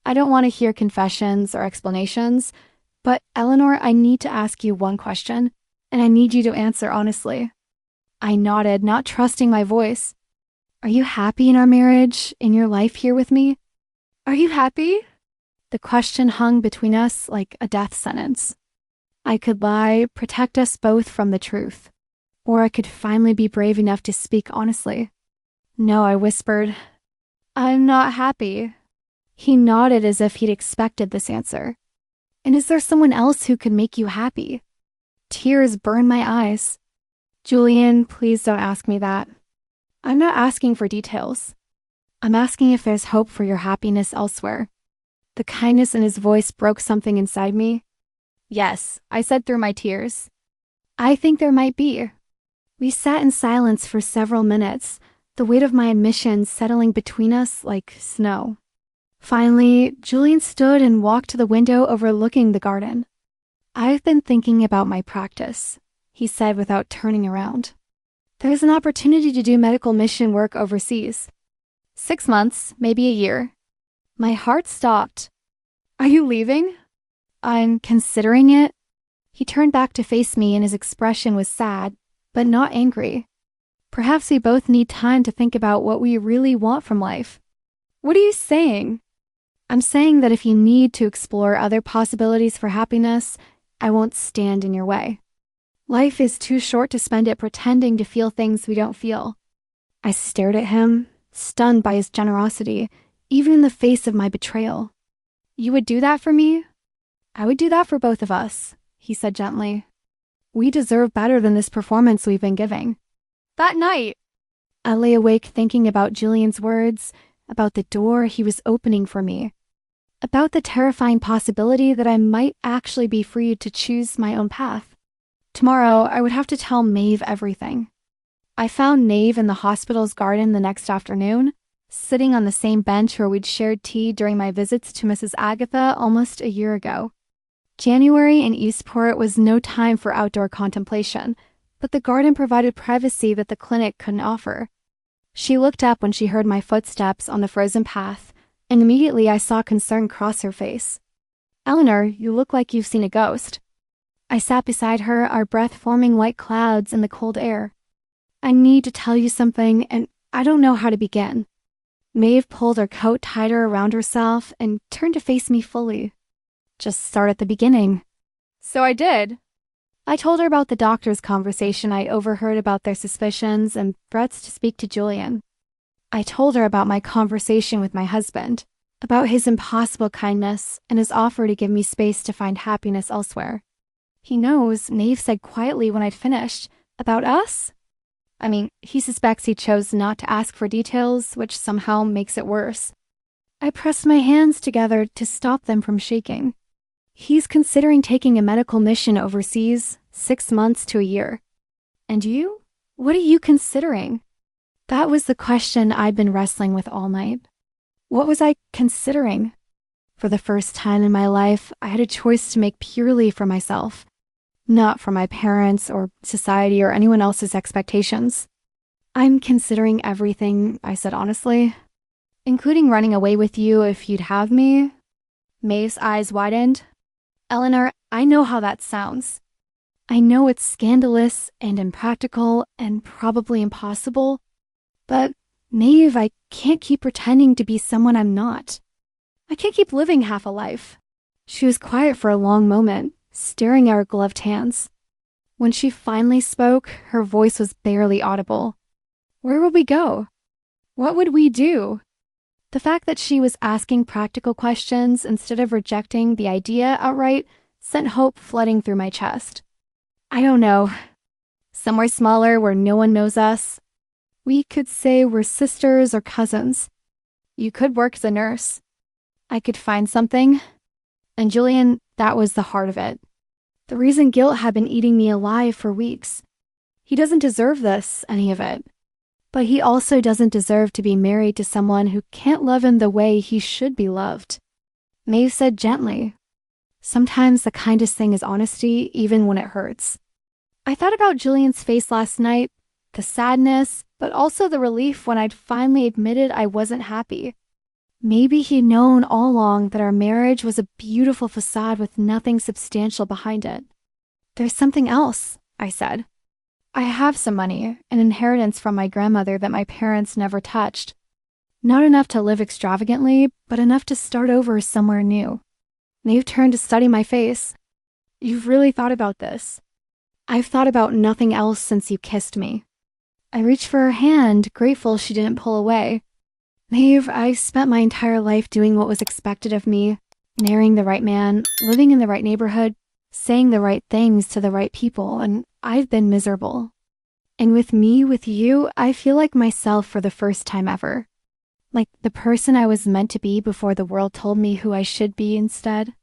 "I don't want to hear confessions or explanations, but Eleanor, I need to ask you one question, and I need you to answer honestly." I nodded, not trusting my voice. "Are you happy in our marriage, in your life here with me? Are you happy?" The question hung between us like a death sentence. I could lie, protect us both from the truth, or I could finally be brave enough to speak honestly. "No," I whispered. "I'm not happy." He nodded as if he'd expected this answer. "And is there someone else who could make you happy?" Tears burned my eyes. "Julian, please don't ask me that. I'm not asking for details. I'm asking if there's hope for your happiness elsewhere." The kindness in his voice broke something inside me. "Yes," I said through my tears. "I think there might be." We sat in silence for several minutes, the weight of my admission settling between us like snow. Finally, Julian stood and walked to the window overlooking the garden. "I've been thinking about my practice," he said without turning around. "There's an opportunity to do medical mission work overseas. 6 months, maybe a year." My heart stopped. "Are you leaving?" "I'm considering it." He turned back to face me and his expression was sad, but not angry. "Perhaps we both need time to think about what we really want from life." "What are you saying?" "I'm saying that if you need to explore other possibilities for happiness, I won't stand in your way. Life is too short to spend it pretending to feel things we don't feel." I stared at him, stunned by his generosity, even in the face of my betrayal. "You would do that for me?" "I would do that for both of us," he said gently. "We deserve better than this performance we've been giving." That night, I lay awake thinking about Julian's words, about the door he was opening for me, about the terrifying possibility that I might actually be free to choose my own path. Tomorrow, I would have to tell Maeve everything. I found Maeve in the hospital's garden the next afternoon, sitting on the same bench where we'd shared tea during my visits to Mrs. Agatha almost a year ago. January in Eastport was no time for outdoor contemplation, but the garden provided privacy that the clinic couldn't offer. She looked up when she heard my footsteps on the frozen path, and immediately I saw concern cross her face. Eleanor, you look like you've seen a ghost. I sat beside her, our breath forming white clouds in the cold air. I need to tell you something, and I don't know how to begin. Maeve pulled her coat tighter around herself and turned to face me fully. Just start at the beginning. So I did. I told her about the doctor's conversation I overheard about their suspicions and threats to speak to Julian. I told her about my conversation with my husband, about his impossible kindness and his offer to give me space to find happiness elsewhere. He knows, Maeve said quietly when I'd finished. About us? I mean, he suspects he chose not to ask for details, which somehow makes it worse. I pressed my hands together to stop them from shaking. He's considering taking a medical mission overseas, 6 months to a year. And you? What are you considering? That was the question I'd been wrestling with all night. What was I considering? For the first time in my life, I had a choice to make purely for myself, not for my parents or society or anyone else's expectations. I'm considering everything, I said honestly, including running away with you if you'd have me. Maeve's eyes widened. Eleanor, I know how that sounds. I know it's scandalous and impractical and probably impossible, but Maeve, I can't keep pretending to be someone I'm not. I can't keep living half a life. She was quiet for a long moment, staring at her gloved hands. When she finally spoke, her voice was barely audible. Where would we go? What would we do? The fact that she was asking practical questions instead of rejecting the idea outright sent hope flooding through my chest. I don't know. Somewhere smaller where no one knows us. We could say we're sisters or cousins. You could work as a nurse. I could find something. And Julian, that was the heart of it. The reason guilt had been eating me alive for weeks. He doesn't deserve this, any of it. But he also doesn't deserve to be married to someone who can't love him the way he should be loved. Maeve said gently, sometimes the kindest thing is honesty, even when it hurts. I thought about Julian's face last night, the sadness, but also the relief when I'd finally admitted I wasn't happy. Maybe he'd known all along that our marriage was a beautiful facade with nothing substantial behind it. There's something else, I said. I have some money, an inheritance from my grandmother that my parents never touched. Not enough to live extravagantly, but enough to start over somewhere new. Maeve turned to study my face. You've really thought about this. I've thought about nothing else since you kissed me. I reached for her hand, grateful she didn't pull away. Maeve, I spent my entire life doing what was expected of me, marrying the right man, living in the right neighborhood, saying the right things to the right people, and I've been miserable. And with me, with you, I feel like myself for the first time ever. Like the person I was meant to be before the world told me who I should be instead.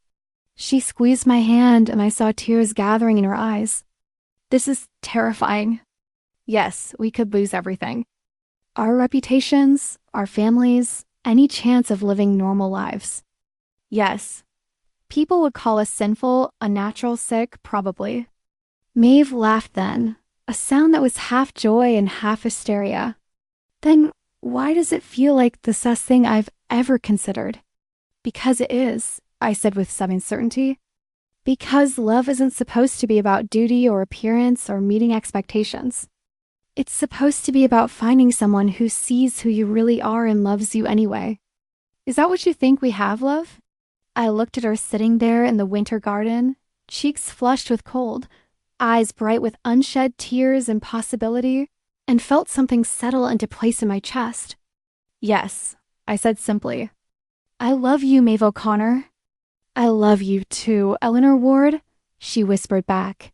She squeezed my hand and I saw tears gathering in her eyes. This is terrifying. Yes, we could lose everything. Our reputations, our families, any chance of living normal lives. Yes. People would call us sinful, unnatural, sick, probably. Maeve laughed then, a sound that was half joy and half hysteria. Then why does it feel like the best thing I've ever considered? Because it is, I said with some uncertainty. Because love isn't supposed to be about duty or appearance or meeting expectations. It's supposed to be about finding someone who sees who you really are and loves you anyway. Is that what you think we have, love? I looked at her sitting there in the winter garden, cheeks flushed with cold, eyes bright with unshed tears and possibility, and felt something settle into place in my chest. Yes, I said simply. I love you, Maeve O'Connor. I love you too, Eleanor Ward, she whispered back.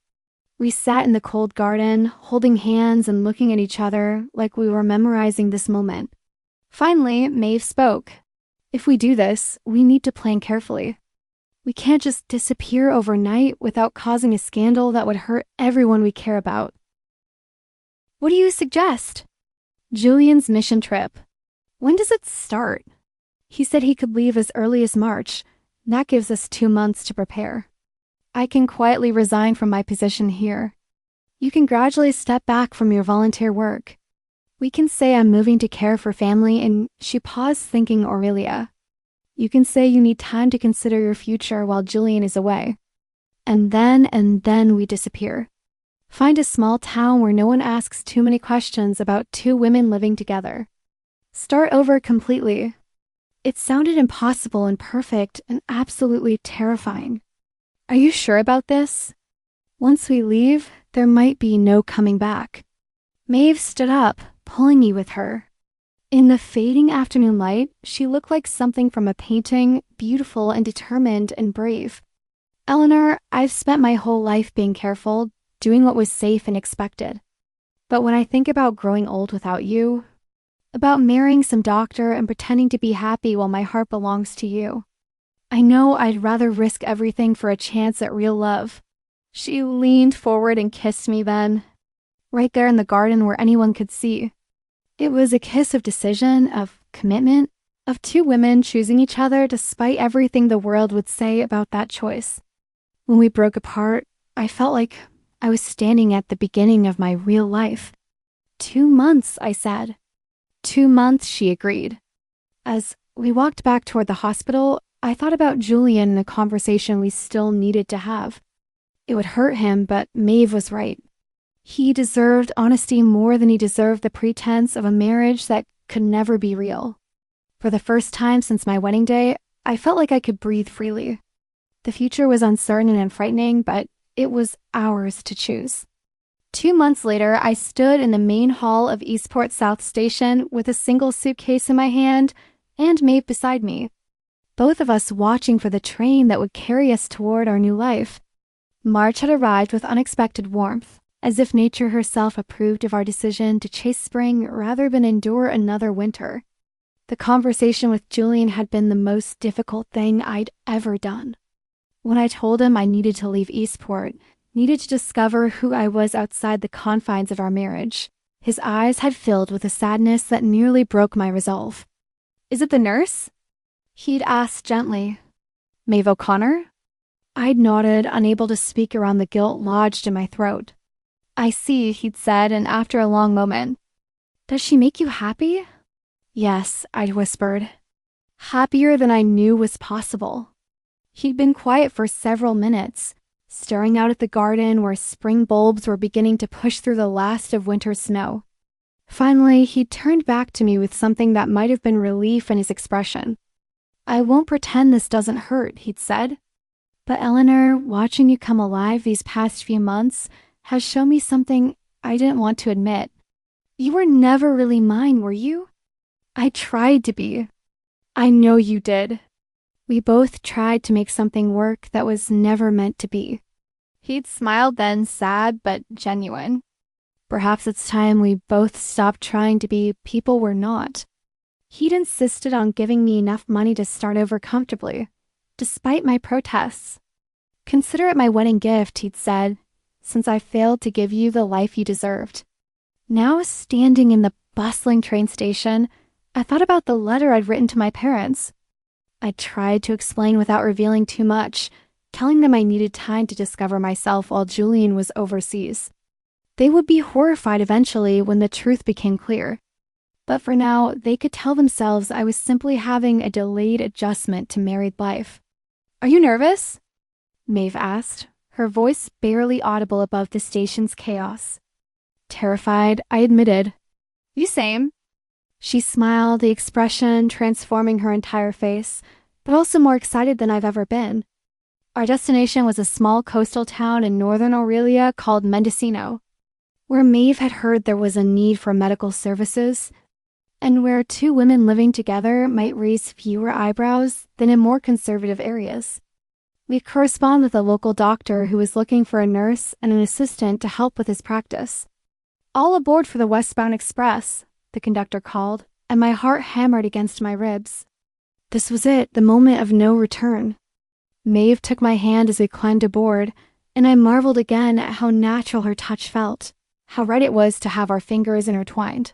We sat in the cold garden, holding hands and looking at each other like we were memorizing this moment. Finally, Maeve spoke. If we do this, we need to plan carefully. We can't just disappear overnight without causing a scandal that would hurt everyone we care about. What do you suggest? Julian's mission trip. When does it start? He said he could leave as early as March. That gives us 2 months to prepare. I can quietly resign from my position here. You can gradually step back from your volunteer work. We can say I'm moving to care for family, and she paused, thinking Aurelia. You can say you need time to consider your future while Julian is away. And then we disappear. Find a small town where no one asks too many questions about two women living together. Start over completely. It sounded impossible and perfect and absolutely terrifying. Are you sure about this? Once we leave, there might be no coming back. Maeve stood up, pulling me with her. In the fading afternoon light, she looked like something from a painting, beautiful and determined and brave. Eleanor, I've spent my whole life being careful, doing what was safe and expected. But when I think about growing old without you, about marrying some doctor and pretending to be happy while my heart belongs to you, I know I'd rather risk everything for a chance at real love. She leaned forward and kissed me then, right there in the garden where anyone could see. It was a kiss of decision, of commitment, of two women choosing each other despite everything the world would say about that choice. When we broke apart, I felt like I was standing at the beginning of my real life. 2 months, I said. 2 months, she agreed. As we walked back toward the hospital, I thought about Julian and a conversation we still needed to have. It would hurt him, but Maeve was right. He deserved honesty more than he deserved the pretense of a marriage that could never be real. For the first time since my wedding day, I felt like I could breathe freely. The future was uncertain and frightening, but it was ours to choose. 2 months later, I stood in the main hall of Eastport South Station with a single suitcase in my hand and Maeve beside me, both of us watching for the train that would carry us toward our new life. March had arrived with unexpected warmth, as if nature herself approved of our decision to chase spring rather than endure another winter. The conversation with Julian had been the most difficult thing I'd ever done. When I told him I needed to leave Eastport, needed to discover who I was outside the confines of our marriage, his eyes had filled with a sadness that nearly broke my resolve. Is it the nurse? He'd asked gently. Maeve O'Connor? I'd nodded, unable to speak around the guilt lodged in my throat. I see, he'd said, and after a long moment, does she make you happy? Yes, I'd whispered. Happier than I knew was possible. He'd been quiet for several minutes, staring out at the garden where spring bulbs were beginning to push through the last of winter snow. Finally, he turned back to me with something that might have been relief in his expression. I won't pretend this doesn't hurt, he'd said. But Eleanor, watching you come alive these past few months has shown me something I didn't want to admit. You were never really mine, were you? I tried to be. I know you did. We both tried to make something work that was never meant to be. He'd smiled then, sad but genuine. Perhaps it's time we both stopped trying to be people we're not. He'd insisted on giving me enough money to start over comfortably, despite my protests. Consider it my wedding gift, he'd said, since I failed to give you the life you deserved. Now, standing in the bustling train station, I thought about the letter I'd written to my parents. I tried to explain without revealing too much, telling them I needed time to discover myself while Julian was overseas. They would be horrified eventually when the truth became clear. But for now, they could tell themselves I was simply having a delayed adjustment to married life. Are you nervous? Maeve asked, her voice barely audible above the station's chaos. Terrified, I admitted. You same. She smiled, the expression transforming her entire face, but also more excited than I've ever been. Our destination was a small coastal town in northern Aurelia called Mendocino, where Maeve had heard there was a need for medical services, and where two women living together might raise fewer eyebrows than in more conservative areas. We corresponded with a local doctor who was looking for a nurse and an assistant to help with his practice. All aboard for the westbound express, the conductor called, and my heart hammered against my ribs. This was it, the moment of no return. Maeve took my hand as we climbed aboard, and I marveled again at how natural her touch felt, how right it was to have our fingers intertwined.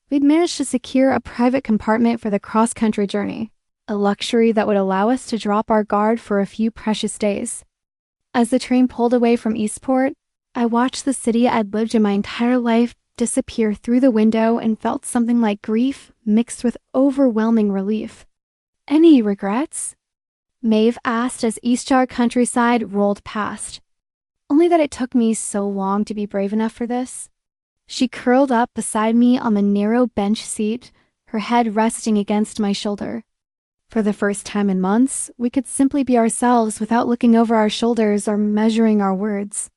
We'd managed to secure a private compartment for the cross-country journey, a luxury that would allow us to drop our guard for a few precious days. As the train pulled away from Eastport, I watched the city I'd lived in my entire life disappear through the window and felt something like grief mixed with overwhelming relief. Any regrets? Maeve asked as East Jar countryside rolled past. Only that it took me so long to be brave enough for this. She curled up beside me on the narrow bench seat, her head resting against my shoulder. For the first time in months, we could simply be ourselves without looking over our shoulders or measuring our words.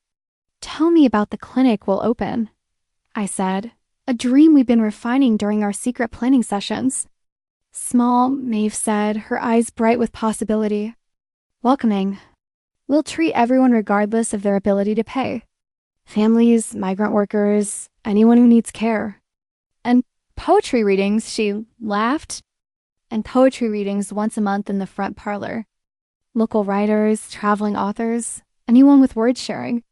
"Tell me about the clinic we'll open," I said, a dream we've been refining during our secret planning sessions. "Small," Maeve said, her eyes bright with possibility. "Welcoming. We'll treat everyone regardless of their ability to pay. Families, migrant workers, anyone who needs care. And poetry readings," she laughed. "And poetry readings once a month in the front parlor. Local writers, traveling authors, anyone with word sharing."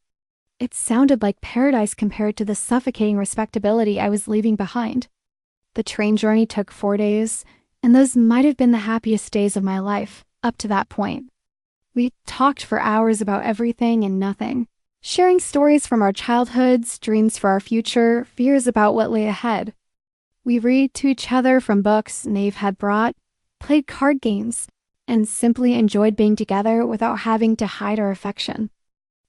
It sounded like paradise compared to the suffocating respectability I was leaving behind. The train journey took 4 days, and those might have been the happiest days of my life, up to that point. We talked for hours about everything and nothing, sharing stories from our childhoods, dreams for our future, fears about what lay ahead. We read to each other from books Maeve had brought, played card games, and simply enjoyed being together without having to hide our affection.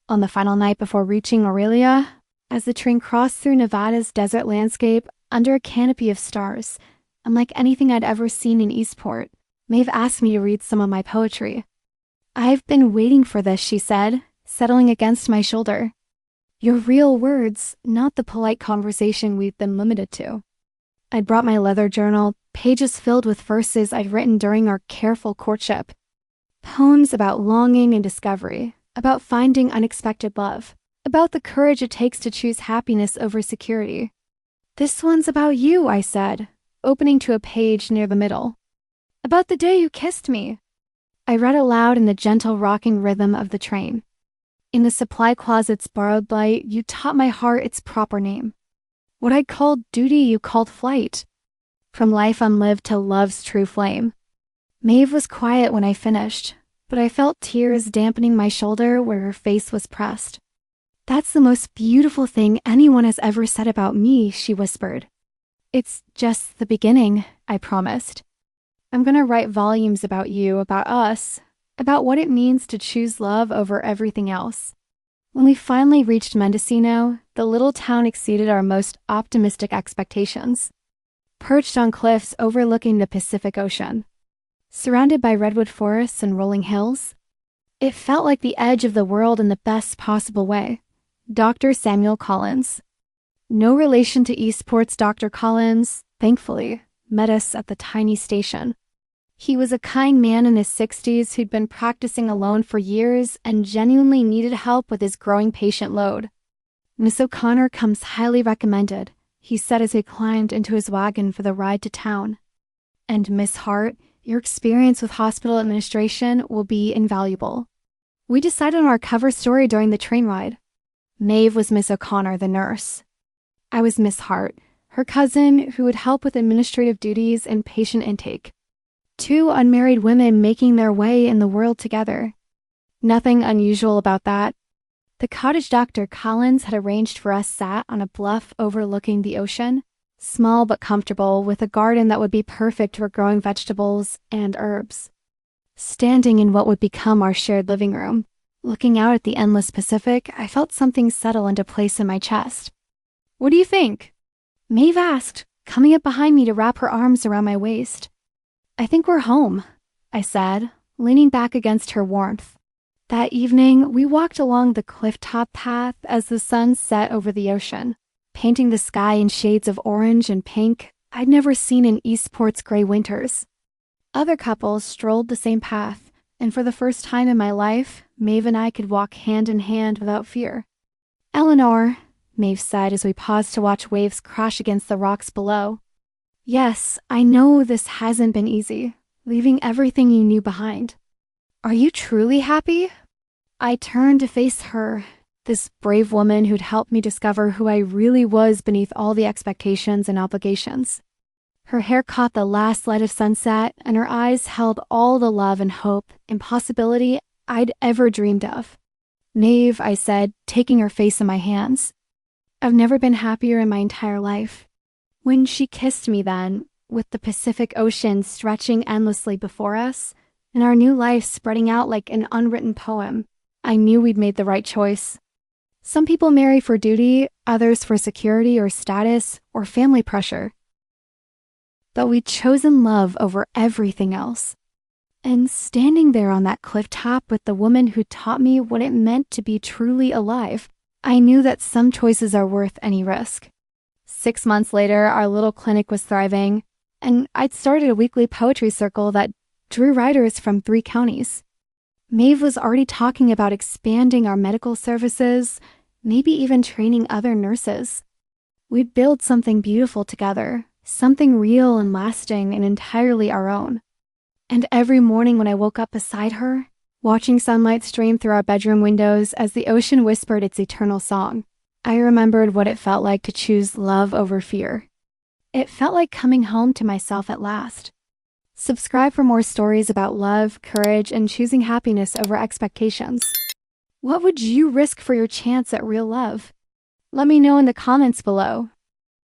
On the final night before reaching Aurelia, as the train crossed through Nevada's desert landscape under a canopy of stars, unlike anything I'd ever seen in Eastport, Maeve asked me to read some of my poetry. "I've been waiting for this," she said, settling against my shoulder. "Your real words, not the polite conversation we've been limited to." I'd brought my leather journal, pages filled with verses I'd written during our careful courtship. Poems about longing and discovery, about finding unexpected love, about the courage it takes to choose happiness over security. "This one's about you," I said, opening to a page near the middle. "About the day you kissed me." I read aloud in the gentle rocking rhythm of the train. "In the supply closet's borrowed light, you taught my heart its proper name. What I called duty, you called flight. From life unlived to love's true flame." Maeve was quiet when I finished, but I felt tears dampening my shoulder where her face was pressed. "That's the most beautiful thing anyone has ever said about me," she whispered. "It's just the beginning," I promised. "I'm gonna write volumes about you, about us, about what it means to choose love over everything else." When we finally reached Mendocino, the little town exceeded our most optimistic expectations. Perched on cliffs overlooking the Pacific Ocean, surrounded by redwood forests and rolling hills, it felt like the edge of the world in the best possible way. Dr. Samuel Collins, no relation to Eastport's Dr. Collins, thankfully, met us at the tiny station. He was a kind man in his 60s who'd been practicing alone for years and genuinely needed help with his growing patient load. "Miss O'Connor comes highly recommended," he said as we climbed into his wagon for the ride to town. "And Miss Hart, your experience with hospital administration will be invaluable." We decided on our cover story during the train ride. Maeve was Miss O'Connor, the nurse. I was Miss Hart, her cousin who would help with administrative duties and patient intake. 2 unmarried women making their way in the world together. Nothing unusual about that. The cottage Dr. Collins had arranged for us sat on a bluff overlooking the ocean, small but comfortable, with a garden that would be perfect for growing vegetables and herbs. Standing in what would become our shared living room, looking out at the endless Pacific, I felt something settle into place in my chest. "What do you think?" Maeve asked, coming up behind me to wrap her arms around my waist. "I think we're home," I said, leaning back against her warmth. That evening, we walked along the cliff-top path as the sun set over the ocean, painting the sky in shades of orange and pink I'd never seen in Eastport's gray winters. Other couples strolled the same path, and for the first time in my life, Maeve and I could walk hand in hand without fear. "Eleanor," Maeve said as we paused to watch waves crash against the rocks below. "Yes, I know this hasn't been easy, leaving everything you knew behind. Are you truly happy?" I turned to face her, this brave woman who'd helped me discover who I really was beneath all the expectations and obligations. Her hair caught the last light of sunset, and her eyes held all the love and hope and possibility I'd ever dreamed of. "Maeve," I said, taking her face in my hands, I've never been happier in my entire life. When she kissed me then, with the Pacific Ocean stretching endlessly before us, and our new life spreading out like an unwritten poem, I knew we'd made the right choice. Some people marry for duty, others for security or status or family pressure. But we'd chosen love over everything else. And standing there on that cliff top with the woman who taught me what it meant to be truly alive, I knew that some choices are worth any risk. 6 months later, our little clinic was thriving, and I'd started a weekly poetry circle that drew writers from 3 counties. Maeve was already talking about expanding our medical services, maybe even training other nurses. We'd build something beautiful together, something real and lasting and entirely our own. And every morning when I woke up beside her, watching sunlight stream through our bedroom windows as the ocean whispered its eternal song, I remembered what it felt like to choose love over fear. It felt like coming home to myself at last. Subscribe for more stories about love, courage, and choosing happiness over expectations. What would you risk for your chance at real love? Let me know in the comments below.